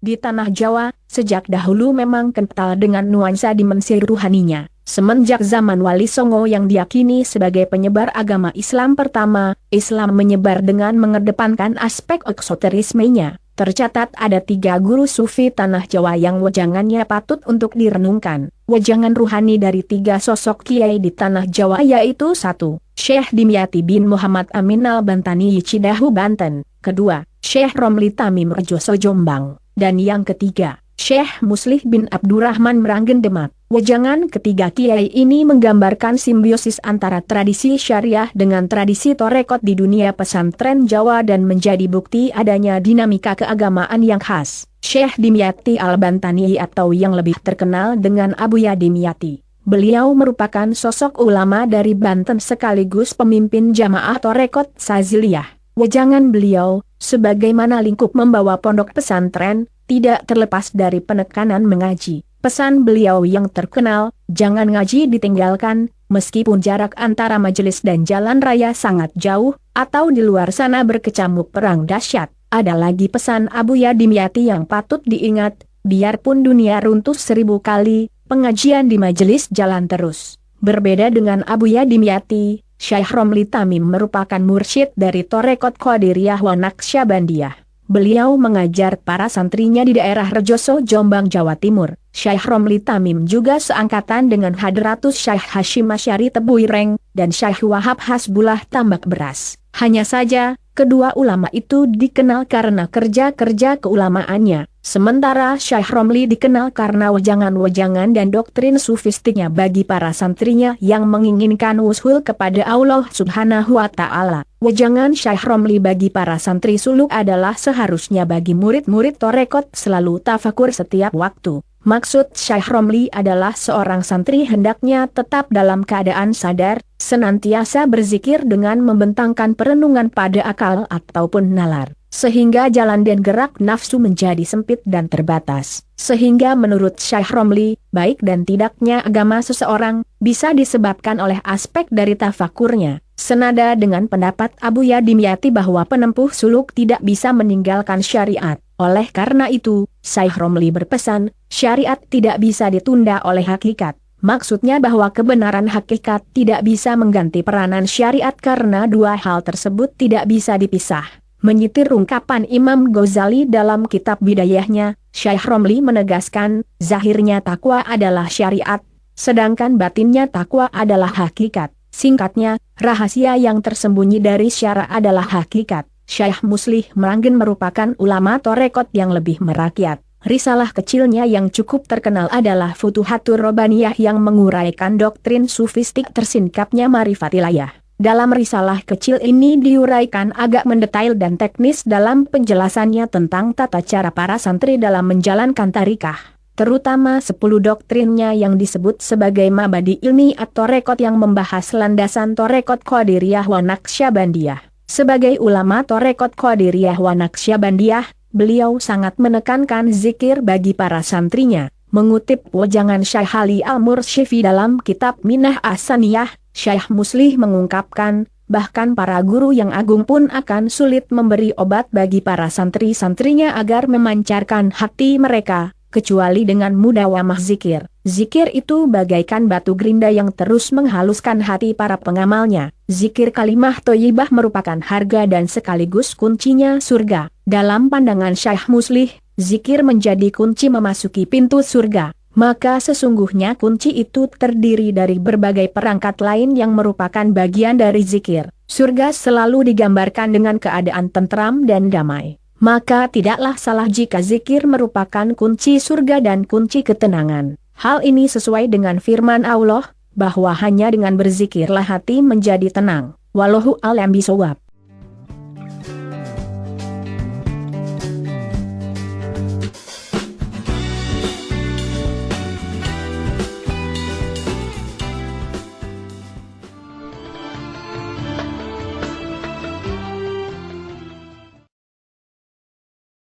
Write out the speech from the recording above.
Di tanah Jawa, sejak dahulu memang kental dengan nuansa dimensi rohaninya. Semenjak zaman Wali Songo yang diyakini sebagai penyebar agama Islam pertama, Islam menyebar dengan mengedepankan aspek eksoterismenya. Tercatat ada 3 guru sufi tanah Jawa yang wejangannya patut untuk direnungkan. Wejangan ruhani dari 3 sosok kiai di tanah Jawa yaitu 1. Syekh Dimyati bin Muhammad Amin al-Bantani Cidahu Banten. Kedua, Syekh Romli Tamim Rejoso Jombang. Dan yang ketiga, Syekh Muslih bin Abdurrahman Meranggen Demak. Wejangan ketiga kiai ini menggambarkan simbiosis antara tradisi syariah dengan tradisi torekot di dunia pesantren Jawa dan menjadi bukti adanya dinamika keagamaan yang khas. Syekh Dimyati al-Bantani atau yang lebih terkenal dengan Abuya Dimyati. Beliau merupakan sosok ulama dari Banten sekaligus pemimpin jamaah torekot Saziliyah. Wejangan beliau, sebagaimana lingkup membawa pondok pesantren, tidak terlepas dari penekanan mengaji. Pesan beliau yang terkenal, jangan ngaji ditinggalkan, meskipun jarak antara majelis dan jalan raya sangat jauh, atau di luar sana berkecamuk perang dahsyat. Ada lagi pesan Abuya Dimyati yang patut diingat, biarpun dunia runtuh 1000 kali, pengajian di majelis jalan terus. Berbeda dengan Abuya Dimyati, Syekh Romli Tamim merupakan mursyid dari Torekot Qadiriyah wa Naqsyabandiyah. Beliau mengajar para santrinya di daerah Rejoso Jombang Jawa Timur. Syekh Romli Tamim juga seangkatan dengan Hadratus Syekh Hashim Asy'ari Tebuireng dan Syekh Wahab Hasbullah Tambak Beras. Hanya saja, kedua ulama itu dikenal karena kerja-kerja keulamaannya. Sementara Syekh Romli dikenal karena wejangan-wejangan dan doktrin sufistiknya bagi para santrinya yang menginginkan wusul kepada Allah Subhanahu wa Ta'ala. Wejangan Syekh Romli bagi para santri suluk adalah seharusnya bagi murid-murid torekot selalu tafakur setiap waktu. Maksud Syekh Romli adalah seorang santri hendaknya tetap dalam keadaan sadar, senantiasa berzikir dengan membentangkan perenungan pada akal ataupun nalar. Sehingga jalan dan gerak nafsu menjadi sempit dan terbatas. Sehingga menurut Syekh Romli, baik dan tidaknya agama seseorang, bisa disebabkan oleh aspek dari tafakurnya. Senada dengan pendapat Abuya Dimyati bahwa penempuh suluk tidak bisa meninggalkan syariat. Oleh karena itu, Syekh Romli berpesan, syariat tidak bisa ditunda oleh hakikat. Maksudnya bahwa kebenaran hakikat tidak bisa mengganti peranan syariat karena dua hal tersebut tidak bisa dipisah. Menyitir ungkapan Imam Ghazali dalam kitab Bidayahnya, Syekh Romli menegaskan, zahirnya takwa adalah syariat, sedangkan batinnya takwa adalah hakikat. Singkatnya, rahasia yang tersembunyi dari syara adalah hakikat. Syekh Muslih Meranggen merupakan ulama torekot yang lebih merakyat. Risalah kecilnya yang cukup terkenal adalah Futuhatur Robbaniyah yang menguraikan doktrin sufistik tersingkapnya Marifatillah. Dalam risalah kecil ini diuraikan agak mendetail dan teknis dalam penjelasannya tentang tata cara para santri dalam menjalankan tarikah. Terutama 10 doktrinnya yang disebut sebagai mabadi ilmi atau torekot yang membahas landasan torekot Qadiriyah wa Naqsyabandiyah. Sebagai ulama torekot Qadiriyah wa Naqsyabandiyah, beliau sangat menekankan zikir bagi para santrinya. Mengutip wejangan Syekh Ali Al-Mursyifi dalam kitab Minah As-Saniyah, Syekh Muslih mengungkapkan, bahkan para guru yang agung pun akan sulit memberi obat bagi para santri-santrinya agar memancarkan hati mereka, kecuali dengan mudawamah zikir. Zikir itu bagaikan batu gerinda yang terus menghaluskan hati para pengamalnya. Zikir kalimah thayyibah merupakan harga dan sekaligus kuncinya surga. Dalam pandangan Syekh Muslih, zikir menjadi kunci memasuki pintu surga. Maka sesungguhnya kunci itu terdiri dari berbagai perangkat lain yang merupakan bagian dari zikir. Surga selalu digambarkan dengan keadaan tentram dan damai. Maka tidaklah salah jika zikir merupakan kunci surga dan kunci ketenangan. Hal ini sesuai dengan firman Allah, bahwa hanya dengan berzikirlah hati menjadi tenang. Wallahu a'lam bishawab.